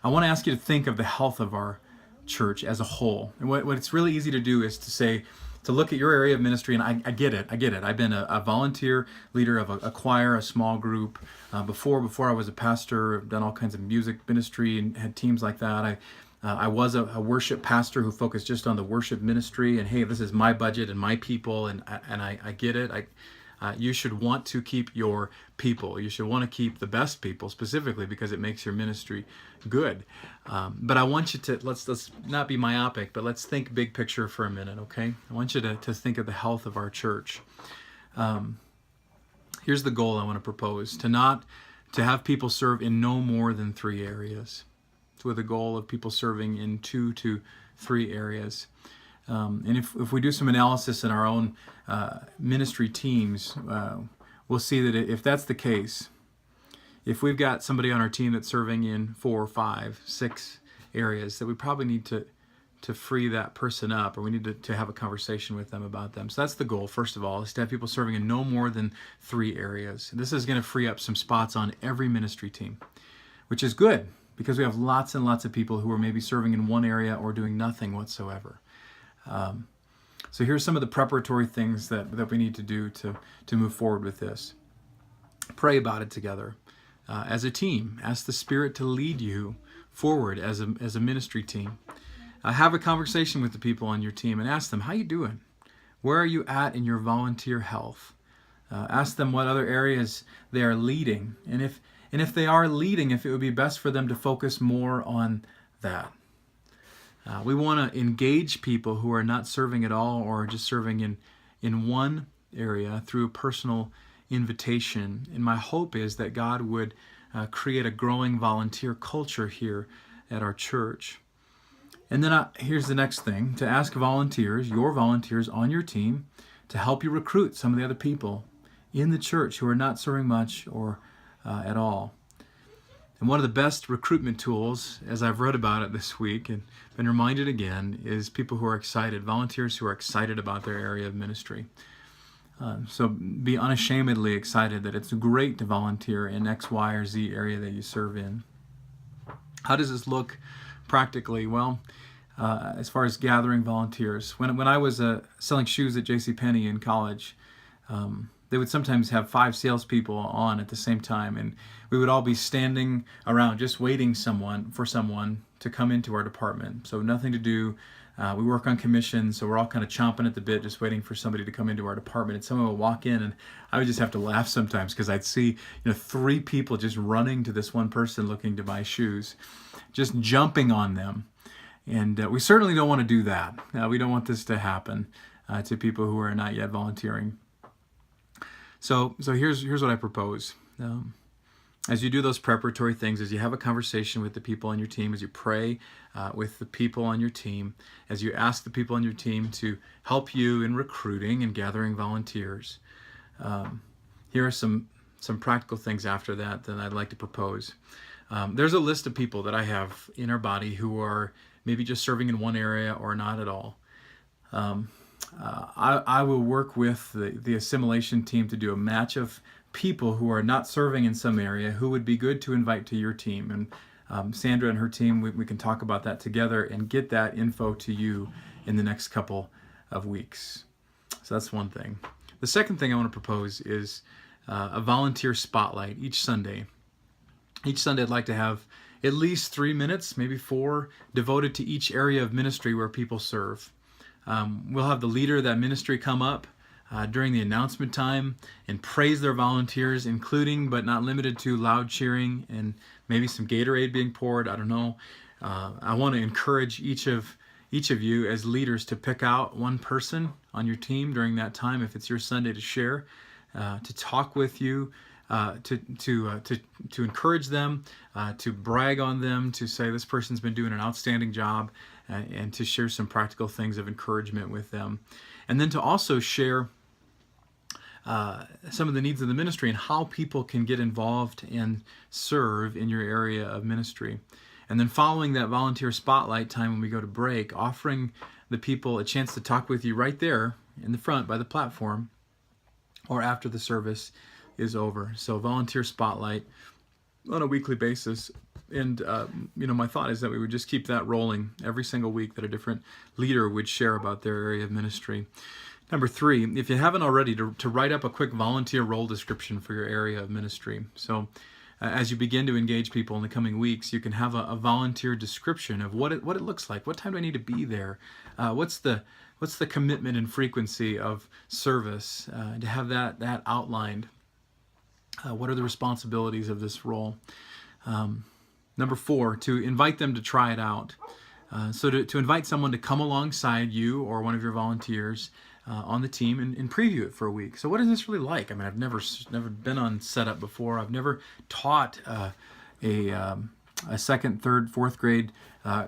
I want to ask you to think of the health of our church as a whole. And what it's really easy to do is to say, to look at your area of ministry, and I get it. I've been a volunteer leader of a choir, a small group. Before I was a pastor, I've done all kinds of music ministry and had teams like that. I was a worship pastor who focused just on the worship ministry. And hey, this is my budget and my people, and I get it. You should want to keep your people. You should want to keep the best people, specifically because it makes your ministry good. But I want you to, let's not be myopic, but let's think big picture for a minute, okay? I want you to think of the health of our church. Here's the goal I want to propose: to have people serve in no more than 3 areas, with a goal of people serving in 2 to 3 areas. And if we do some analysis in our own ministry teams, we'll see that if that's the case, if we've got somebody on our team that's serving in 4, 5, 6 areas, that we probably need to free that person up, or we need to have a conversation with them about them. So that's the goal, first of all, is to have people serving in no more than 3 areas. This is going to free up some spots on every ministry team, which is good, because we have lots and lots of people who are maybe serving in one area or doing nothing whatsoever. So here's some of the preparatory things that we need to do to move forward with this. Pray about it together as a team. Ask the Spirit to lead you forward as a ministry team. Have a conversation with the people on your team and ask them, how you doing? Where are you at in your volunteer health? Ask them what other areas they are leading, and if they are leading, if it would be best for them to focus more on that. We want to engage people who are not serving at all, or just serving in one area, through a personal invitation. And my hope is that God would create a growing volunteer culture here at our church. And then here's the next thing: to ask volunteers, your volunteers on your team, to help you recruit some of the other people in the church who are not serving much or at all. And one of the best recruitment tools, as I've read about it this week and been reminded again, is people who are excited, volunteers who are excited about their area of ministry. So be unashamedly excited that it's great to volunteer in X, Y, or Z area that you serve in. How does this look practically? Well, as far as gathering volunteers, when I was selling shoes at JCPenney in college, they would sometimes have 5 salespeople on at the same time, and we would all be standing around just waiting for someone to come into our department. So nothing to do. We work on commission, so we're all kind of chomping at the bit, just waiting for somebody to come into our department. And someone would walk in, and I would just have to laugh sometimes, because I'd see 3 people just running to this one person looking to buy shoes, just jumping on them. And we certainly don't want to do that. We don't want this to happen to people who are not yet volunteering. So here's what I propose. As you do those preparatory things, as you have a conversation with the people on your team, as you pray with the people on your team, as you ask the people on your team to help you in recruiting and gathering volunteers, here are some practical things after that I'd like to propose. There's a list of people that I have in our body who are maybe just serving in one area or not at all. I will work with the assimilation team to do a match of people who are not serving in some area who would be good to invite to your team. And Sandra and her team, we can talk about that together and get that info to you in the next couple of weeks. So that's one thing. The second thing I want to propose is a volunteer spotlight each Sunday. Each Sunday I'd like to have at least 3 minutes, maybe 4, devoted to each area of ministry where people serve. We'll have the leader of that ministry come up during the announcement time and praise their volunteers, including but not limited to loud cheering and maybe some Gatorade being poured. I don't know. I want to encourage each of you as leaders to pick out one person on your team during that time, if it's your Sunday, to share, to talk with you, to encourage them, to brag on them, to say this person's been doing an outstanding job, and to share some practical things of encouragement with them. And then to also share some of the needs of the ministry and how people can get involved and serve in your area of ministry. And then following that volunteer spotlight time, when we go to break, offering the people a chance to talk with you right there in the front by the platform, or after the service is over. So volunteer spotlight on a weekly basis. And my thought is that we would just keep that rolling every single week, that a different leader would share about their area of ministry. Number 3, if you haven't already, to write up a quick volunteer role description for your area of ministry. So as you begin to engage people in the coming weeks, you can have a volunteer description of what it looks like. What time do I need to be there? What's the commitment and frequency of service? To have that outlined. What are the responsibilities of this role? Number 4, to invite them to try it out. So to invite someone to come alongside you or one of your volunteers on the team and preview it for a week. So what is this really like? I mean, I've never been on setup before. I've never taught a 2nd, 3rd, 4th grade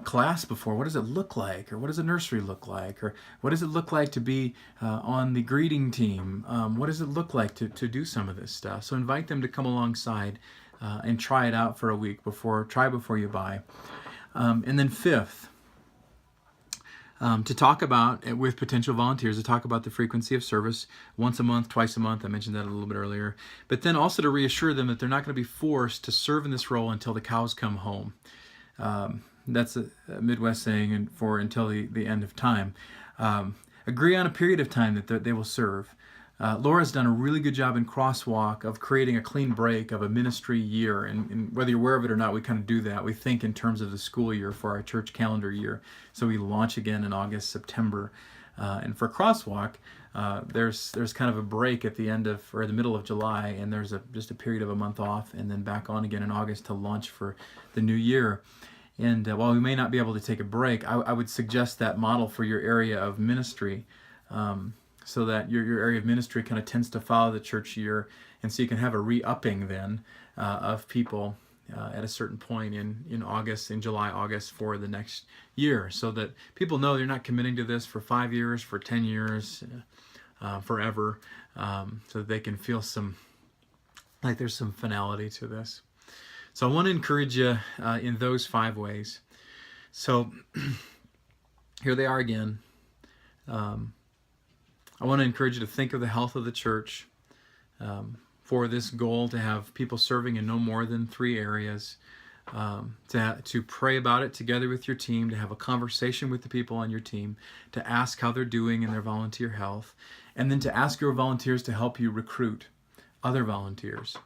class before. What does it look like? Or what does a nursery look like? Or what does it look like to be on the greeting team? What does it look like to do some of this stuff? So invite them to come alongside and try it out for a week before you buy. And then 5th, to talk about, with potential volunteers, to talk about the frequency of service, once a month, twice a month. I mentioned that a little bit earlier. But then also to reassure them that they're not going to be forced to serve in this role until the cows come home. That's a Midwest saying for until the end of time. Agree on a period of time that they will serve. Laura's done a really good job in Crosswalk of creating a clean break of a ministry year. And whether you're aware of it or not, we kind of do that. We think in terms of the school year for our church calendar year. So we launch again in August, September. And for Crosswalk, there's kind of a break at the end of, or the middle of July, and there's just a period of a month off, and then back on again in August to launch for the new year. And while we may not be able to take a break, I would suggest that model for your area of ministry. So that your area of ministry kind of tends to follow the church year, and so you can have a re-upping then of people at a certain point in July, August for the next year, so that people know you're not committing to this for 5 years, for 10 years, forever, so that they can feel like there's some finality to this. So I want to encourage you in those 5 ways. So here they are again. I want to encourage you to think of the health of the church for this goal to have people serving in no more than 3 areas, to pray about it together with your team, to have a conversation with the people on your team, to ask how they're doing in their volunteer health, and then to ask your volunteers to help you recruit other volunteers.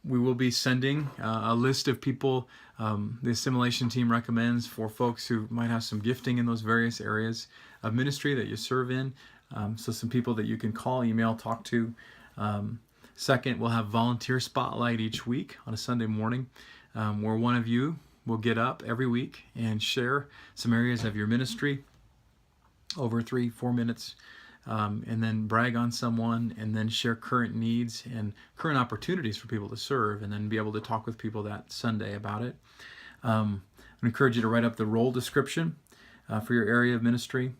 We will be sending a list of people the assimilation team recommends for folks who might have some gifting in those various areas of ministry that you serve in. So some people that you can call, email, talk to. Second, we'll have volunteer spotlight each week on a Sunday morning, where one of you will get up every week and share some areas of your ministry over 3-4 minutes. And then brag on someone, and then share current needs and current opportunities for people to serve, and then be able to talk with people that Sunday about it. I encourage you to write up the role description for your area of ministry.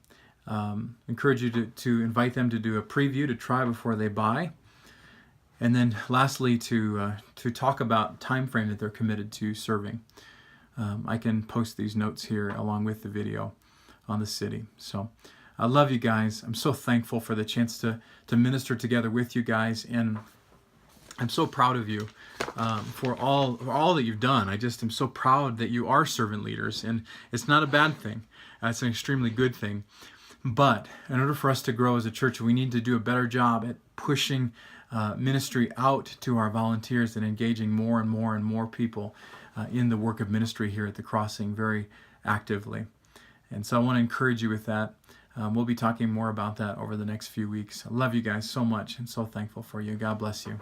Encourage you to invite them to do a preview to try before they buy. And then lastly, to talk about time frame that they're committed to serving. I can post these notes here along with the video on the city. So I love you guys. I'm so thankful for the chance to minister together with you guys, and I'm so proud of you for all that you've done. I just am so proud that you are servant leaders, and it's not a bad thing. It's an extremely good thing. But in order for us to grow as a church, we need to do a better job at pushing ministry out to our volunteers and engaging more and more and more people in the work of ministry here at the Crossing very actively. And so I want to encourage you with that. We'll be talking more about that over the next few weeks. I love you guys so much and so thankful for you. God bless you.